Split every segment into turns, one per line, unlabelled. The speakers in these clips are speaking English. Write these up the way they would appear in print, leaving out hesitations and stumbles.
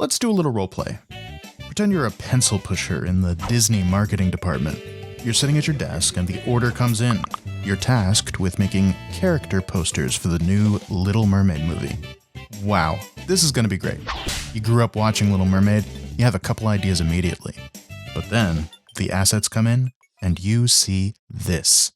let's do a little roleplay. Pretend you're a pencil pusher in the Disney marketing department. You're sitting at your desk and the order comes in. You're tasked with making character posters for the new Little Mermaid movie. Wow, this is going to be great. You grew up watching Little Mermaid, you have a couple ideas immediately. But then, the assets come in, and you see this.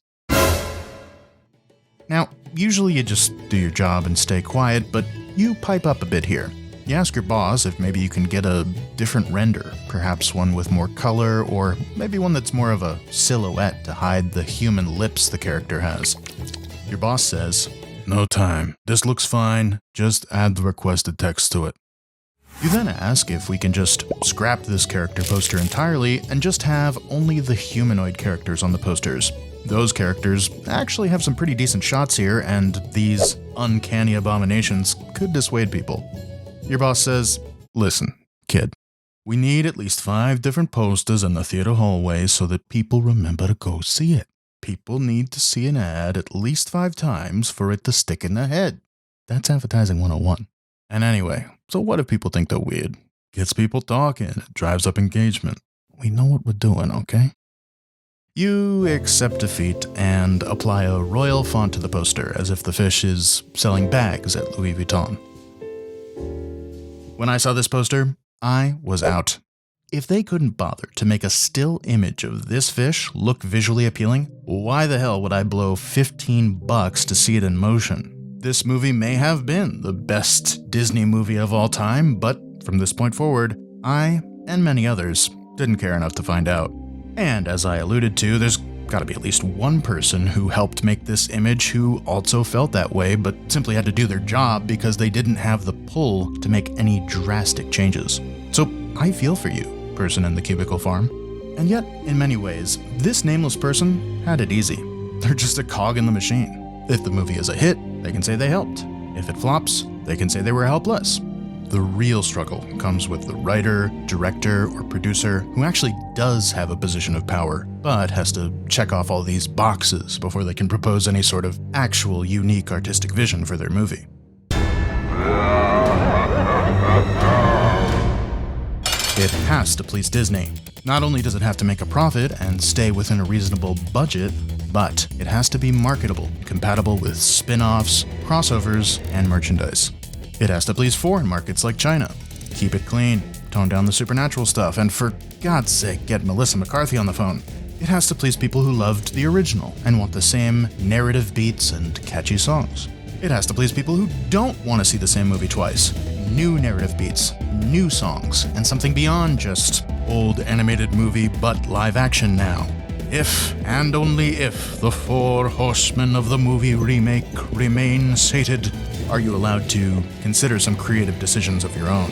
Now, usually you just do your job and stay quiet, but you pipe up a bit here. You ask your boss if maybe you can get a different render, perhaps one with more color, or maybe one that's more of a silhouette to hide the human lips the character has. Your boss says, "No time. This looks fine. Just add the requested text to it." You then ask if we can just scrap this character poster entirely and just have only the humanoid characters on the posters. Those characters actually have some pretty decent shots here, and these uncanny abominations could dissuade people. Your boss says, "Listen, kid, we need at least 5 different posters in the theater hallway so that people remember to go see it. People need to see an ad at least 5 times for it to stick in their head." That's advertising 101. And anyway, so what if people think they're weird? Gets people talking, it drives up engagement. We know what we're doing, okay? You accept defeat and apply a royal font to the poster as if the fish is selling bags at Louis Vuitton. When I saw this poster, I was out. If they couldn't bother to make a still image of this fish look visually appealing, why the hell would I blow $15 to see it in motion? This movie may have been the best Disney movie of all time, but from this point forward, I, and many others, didn't care enough to find out. And as I alluded to, there's gotta be at least one person who helped make this image who also felt that way, but simply had to do their job because they didn't have the pull to make any drastic changes. So I feel for you, person in the cubicle farm. And yet, in many ways, this nameless person had it easy. They're just a cog in the machine. If the movie is a hit, they can say they helped. If it flops, they can say they were helpless. The real struggle comes with the writer, director, or producer who actually does have a position of power, but has to check off all these boxes before they can propose any sort of actual unique artistic vision for their movie. It has to please Disney. Not only does it have to make a profit and stay within a reasonable budget, but it has to be marketable, compatible with spin-offs, crossovers, and merchandise. It has to please foreign markets like China. Keep it clean, tone down the supernatural stuff, and for God's sake, get Melissa McCarthy on the phone. It has to please people who loved the original and want the same narrative beats and catchy songs. It has to please people who don't want to see the same movie twice. New narrative beats, new songs, and something beyond just old animated movie but live action now. If, and only if, the 4 horsemen of the movie remake remain sated, are you allowed to consider some creative decisions of your own.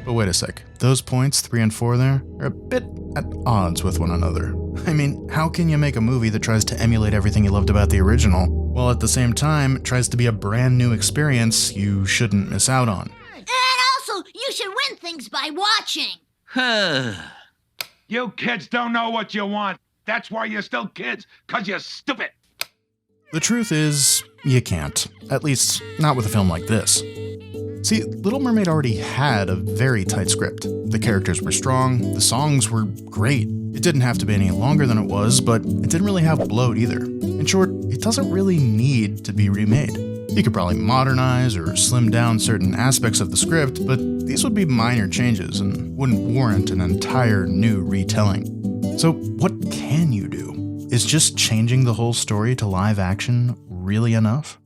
But wait a sec, those points 3 and 4 there are a bit at odds with one another. I mean, how can you make a movie that tries to emulate everything you loved about the original, while at the same time tries to be a brand new experience you shouldn't miss out on?
And also, you should win things by watching.
You kids don't know what you want. That's why you're still kids, 'cause you're stupid.
The truth is, you can't. At least, not with a film like this. See, Little Mermaid already had a very tight script. The characters were strong, the songs were great. It didn't have to be any longer than it was, but it didn't really have bloat either. In short, it doesn't really need to be remade. You could probably modernize or slim down certain aspects of the script, but these would be minor changes and wouldn't warrant an entire new retelling. So what can you do? Is just changing the whole story to live action really enough?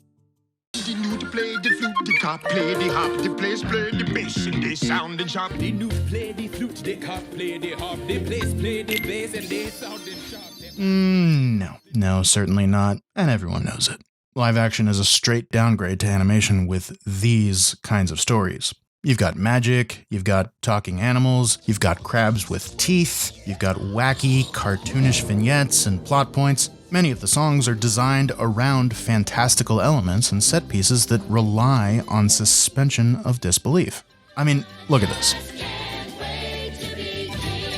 The new to play the flute, the cop play the harp, the place play the bass, and they sound and sharp.
The new play the flute, the cop play the harp, the place play the bass, and they sound and sharp.
No, certainly not, and everyone knows it. Live action is a straight downgrade to animation with these kinds of stories. You've got magic, you've got talking animals, you've got crabs with teeth, you've got wacky, cartoonish vignettes and plot points. Many of the songs are designed around fantastical elements and set pieces that rely on suspension of disbelief. I mean, look at this.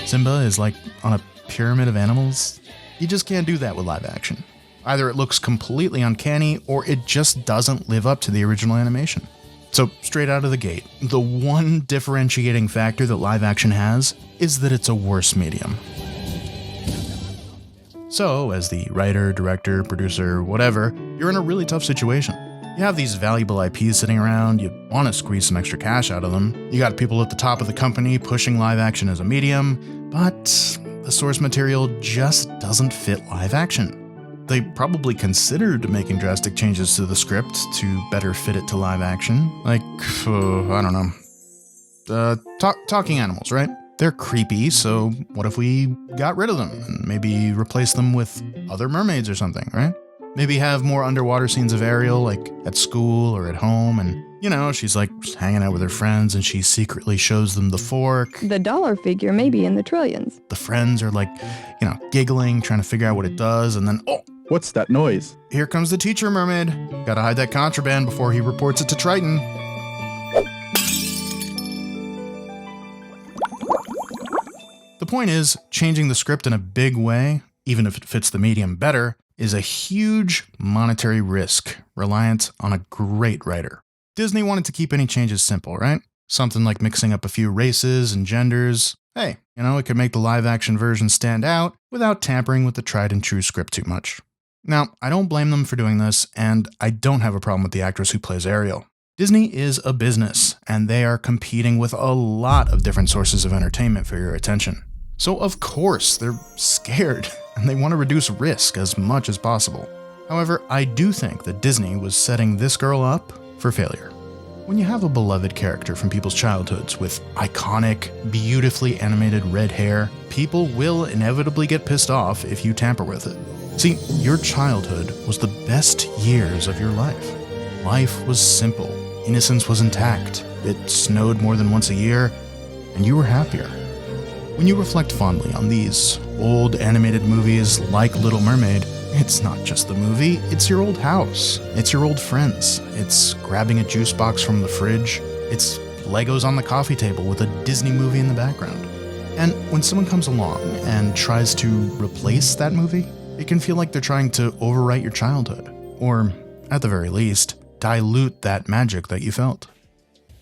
Simba is like on a pyramid of animals. You just can't do that with live action. Either it looks completely uncanny or it just doesn't live up to the original animation. So straight out of the gate, the one differentiating factor that live action has is that it's a worse medium. So, as the writer, director, producer, whatever, you're in a really tough situation. You have these valuable IPs sitting around, you want to squeeze some extra cash out of them, you got people at the top of the company pushing live action as a medium, but the source material just doesn't fit live action. They probably considered making drastic changes to the script to better fit it to live action. Like, I don't know. Talking animals, right? They're creepy, so what if we got rid of them and maybe replace them with other mermaids or something, right? Maybe have more underwater scenes of Ariel, like at school or at home, and, you know, she's like hanging out with her friends and she secretly shows them the fork.
The dollar figure may be in the trillions.
The friends are like, you know, giggling, trying to figure out what it does, and then, oh!
What's that noise?
Here comes the teacher mermaid. Gotta hide that contraband before he reports it to Triton. The point is, changing the script in a big way, even if it fits the medium better, is a huge monetary risk reliant on a great writer. Disney wanted to keep any changes simple, right? Something like mixing up a few races and genders. Hey, you know, it could make the live-action version stand out without tampering with the tried-and-true script too much. Now, I don't blame them for doing this, and I don't have a problem with the actress who plays Ariel. Disney is a business, and they are competing with a lot of different sources of entertainment for your attention. So of course, they're scared, and they want to reduce risk as much as possible. However, I do think that Disney was setting this girl up for failure. When you have a beloved character from people's childhoods with iconic, beautifully animated red hair, people will inevitably get pissed off if you tamper with it. See, your childhood was the best years of your life. Life was simple, innocence was intact, it snowed more than once a year, and you were happier. When you reflect fondly on these old animated movies like Little Mermaid, it's not just the movie, it's your old house, it's your old friends, it's grabbing a juice box from the fridge, it's Legos on the coffee table with a Disney movie in the background. And when someone comes along and tries to replace that movie, it can feel like they're trying to overwrite your childhood, or, at the very least, dilute that magic that you felt.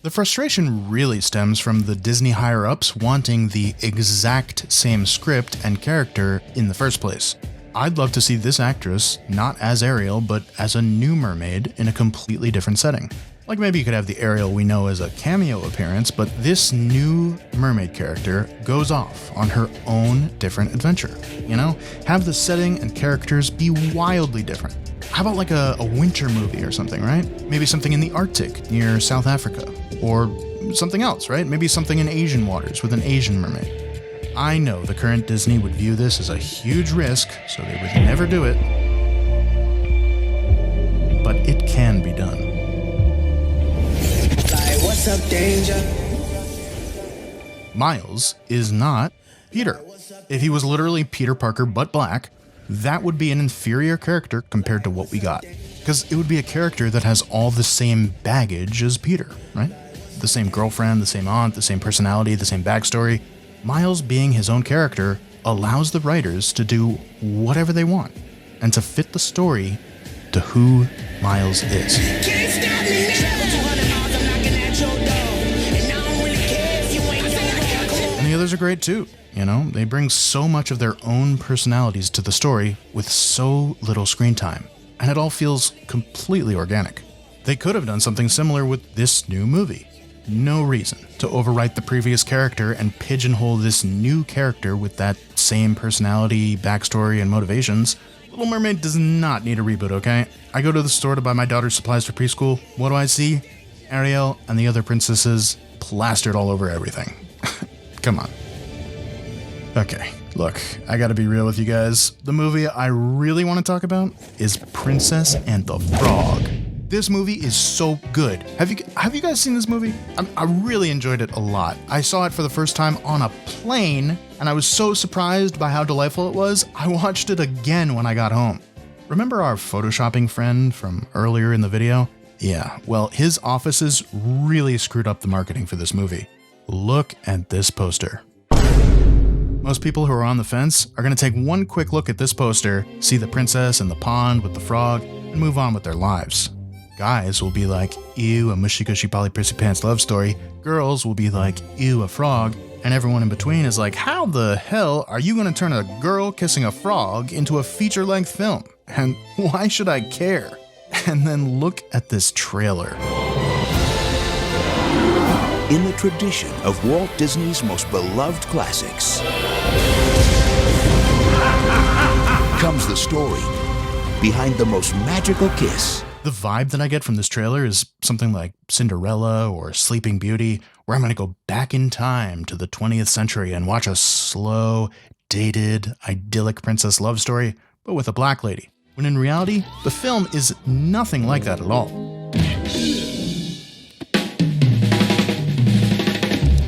The frustration really stems from the Disney higher-ups wanting the exact same script and character in the first place. I'd love to see this actress not as Ariel, but as a new mermaid in a completely different setting. Like maybe you could have the Ariel we know as a cameo appearance, but this new mermaid character goes off on her own different adventure. You know, have the setting and characters be wildly different. How about like a winter movie or something, right? Maybe something in the Arctic near South Africa, or something else, right? Maybe something in Asian waters with an Asian mermaid. I know the current Disney would view this as a huge risk, so they would never do it. But it can be done.
What's up, danger?
Miles is not Peter. If he was literally Peter Parker but black, that would be an inferior character compared to what we got. Because it would be a character that has all the same baggage as Peter, right? The same girlfriend, the same aunt, the same personality, the same backstory. Miles being his own character allows the writers to do whatever they want and to fit the story to who Miles is.
Can't stop me now. 200 miles, I'm knocking at your door. And I don't really care if you ain't no.
And the others are great too. You know, they bring so much of their own personalities to the story with so little screen time. And it all feels completely organic. They could have done something similar with this new movie. No reason to overwrite the previous character and pigeonhole this new character with that same personality, backstory, and motivations. Little Mermaid does not need a reboot, okay? I go to the store to buy my daughter's supplies for preschool. What do I see? Ariel and the other princesses plastered all over everything. Come on. Okay, look, I gotta be real with you guys. The movie I really want to talk about is Princess and the Frog. This movie is so good. Have you guys seen this movie? I really enjoyed it a lot. I saw it for the first time on a plane, and I was so surprised by how delightful it was, I watched it again when I got home. Remember our photoshopping friend from earlier in the video? Yeah, well, his offices really screwed up the marketing for this movie. Look at this poster. Most people who are on the fence are going to take one quick look at this poster, see the princess in the pond with the frog, and move on with their lives. Guys will be like, ew, a mushy gushy poly prissy pants love story. Girls will be like, ew, a frog. And everyone in between is like, how the hell are you going to turn a girl kissing a frog into a feature-length film? And why should I care? And then look at this trailer.
In the tradition of Walt Disney's most beloved classics comes the story behind the most magical kiss.
The vibe that I get from this trailer is something like Cinderella or Sleeping Beauty, where I'm going to go back in time to the 20th century and watch a slow, dated, idyllic princess love story, but with a black lady. When in reality, the film is nothing like that at all.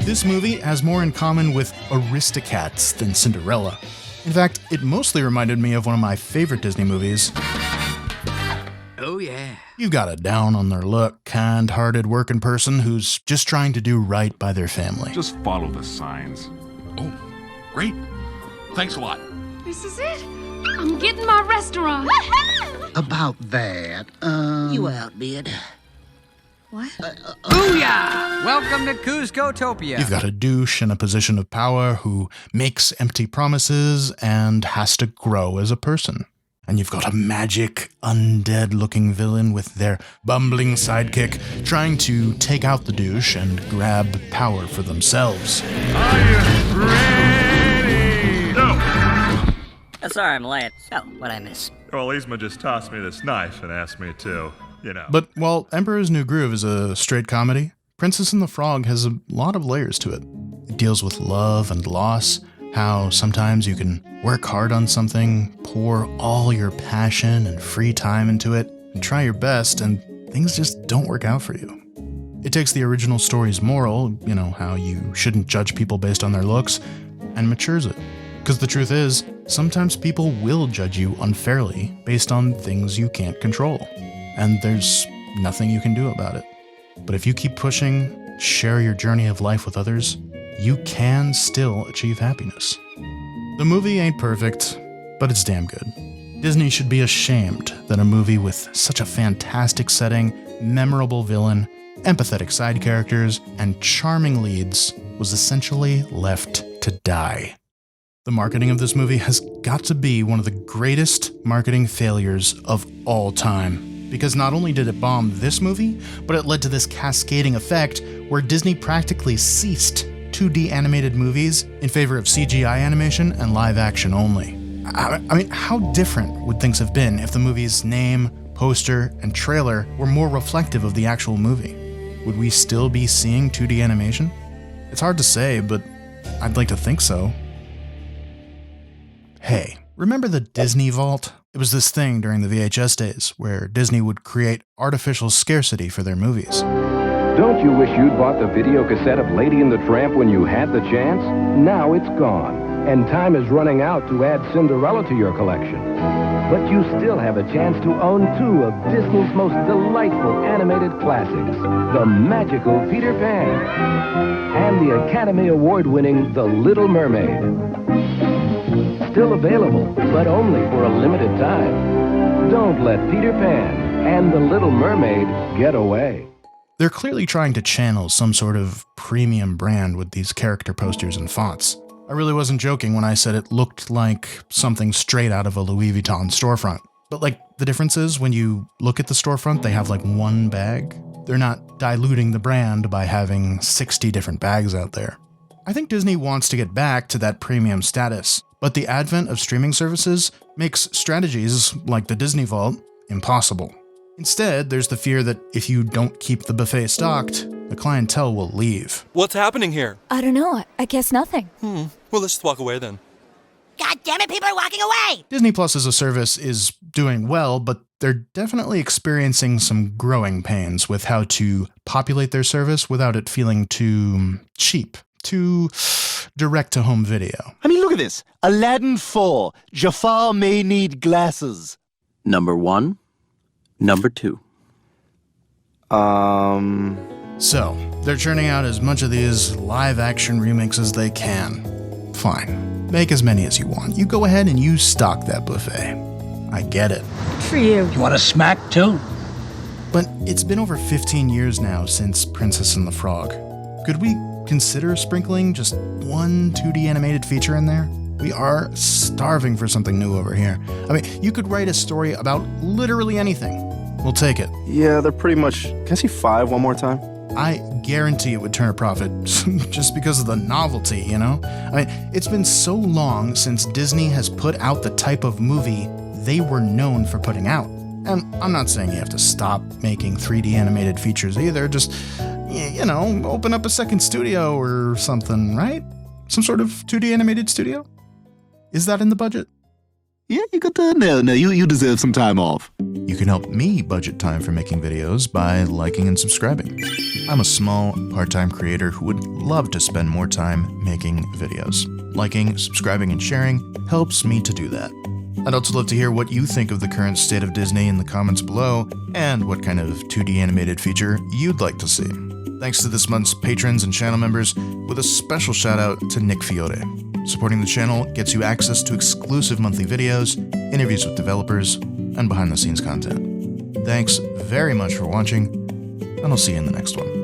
This movie has more in common with Aristocats than Cinderella. In fact, it mostly reminded me of one of my favorite Disney movies.
Oh, yeah.
You've got a down-on-their-luck, kind-hearted working person who's just trying to do right by their family.
Just follow the signs. Oh, great. Thanks a lot.
This is it. I'm getting my restaurant.
About that,
You outbid.
What?
Booyah! Welcome to Cusco-topia.
You've got a douche in a position of power who makes empty promises and has to grow as a person. And you've got a magic, undead-looking villain with their bumbling sidekick trying to take out the douche and grab power for themselves.
Are you ready? No.
Sorry I'm late. So, what'd I miss?
Well, Yzma just tossed me this knife and asked me to,
But while Emperor's New Groove is a straight comedy, Princess and the Frog has a lot of layers to it. It deals with love and loss, how sometimes you can work hard on something, pour all your passion and free time into it, and try your best, and things just don't work out for you. It takes the original story's moral, how you shouldn't judge people based on their looks, and matures it. Because the truth is, sometimes people will judge you unfairly based on things you can't control, and there's nothing you can do about it. But if you keep pushing, share your journey of life with others, you can still achieve happiness. The movie ain't perfect, but it's damn good. Disney should be ashamed that a movie with such a fantastic setting, memorable villain, empathetic side characters, and charming leads was essentially left to die. The marketing of this movie has got to be one of the greatest marketing failures of all time. Because not only did it bomb this movie, but it led to this cascading effect where Disney practically ceased 2D animated movies in favor of CGI animation and live action only. I mean, how different would things have been if the movie's name, poster, and trailer were more reflective of the actual movie? Would we still be seeing 2D animation? It's hard to say, but I'd like to think so. Hey, remember the Disney Vault? It was this thing during the VHS days where Disney would create artificial scarcity for their movies.
Don't you wish you'd bought the video cassette of Lady and the Tramp when you had the chance? Now it's gone, and time is running out to add Cinderella to your collection. But you still have a chance to own 2 of Disney's most delightful animated classics, The Magical Peter Pan and the Academy Award-winning The Little Mermaid. Still available, but only for a limited time. Don't let Peter Pan and The Little Mermaid get away.
They're clearly trying to channel some sort of premium brand with these character posters and fonts. I really wasn't joking when I said it looked like something straight out of a Louis Vuitton storefront. But the difference is when you look at the storefront, they have one bag. They're not diluting the brand by having 60 different bags out there. I think Disney wants to get back to that premium status, but the advent of streaming services makes strategies like the Disney Vault impossible. Instead, there's the fear that if you don't keep the buffet stocked, the clientele will leave.
What's happening here?
I don't know. I guess nothing.
Well, let's just walk away then.
God damn it, people are walking away!
Disney Plus as a service is doing well, but they're definitely experiencing some growing pains with how to populate their service without it feeling too cheap, too direct-to-home video.
I mean, look at this. Aladdin 4. Jafar may need glasses.
Number 1. Number 2.
So, they're churning out as much of these live-action remakes as they can. Fine. Make as many as you want. You go ahead and you stock that buffet. I get it.
For you.
You want a smack too?
But it's been over 15 years now since Princess and the Frog. Could we consider sprinkling just one 2D animated feature in there? We are starving for something new over here. I mean, you could write a story about literally anything. We'll take it.
Yeah, they're pretty much... Can I see 5 one more time?
I guarantee it would turn a profit just because of the novelty, you know? I mean, it's been so long since Disney has put out the type of movie they were known for putting out. And I'm not saying you have to stop making 3D animated features either, just, you know, open up a second studio or something, right? Some sort of 2D animated studio? Is that in the budget?
Yeah, you got the... No, you deserve some time off.
You can help me budget time for making videos by liking and subscribing. I'm a small, part-time creator who would love to spend more time making videos. Liking, subscribing, and sharing helps me to do that. I'd also love to hear what you think of the current state of Disney in the comments below, and what kind of 2D animated feature you'd like to see. Thanks to this month's patrons and channel members, with a special shout out to Nick Fiore. Supporting the channel gets you access to exclusive monthly videos, interviews with developers, and behind-the-scenes content. Thanks very much for watching, and I'll see you in the next one.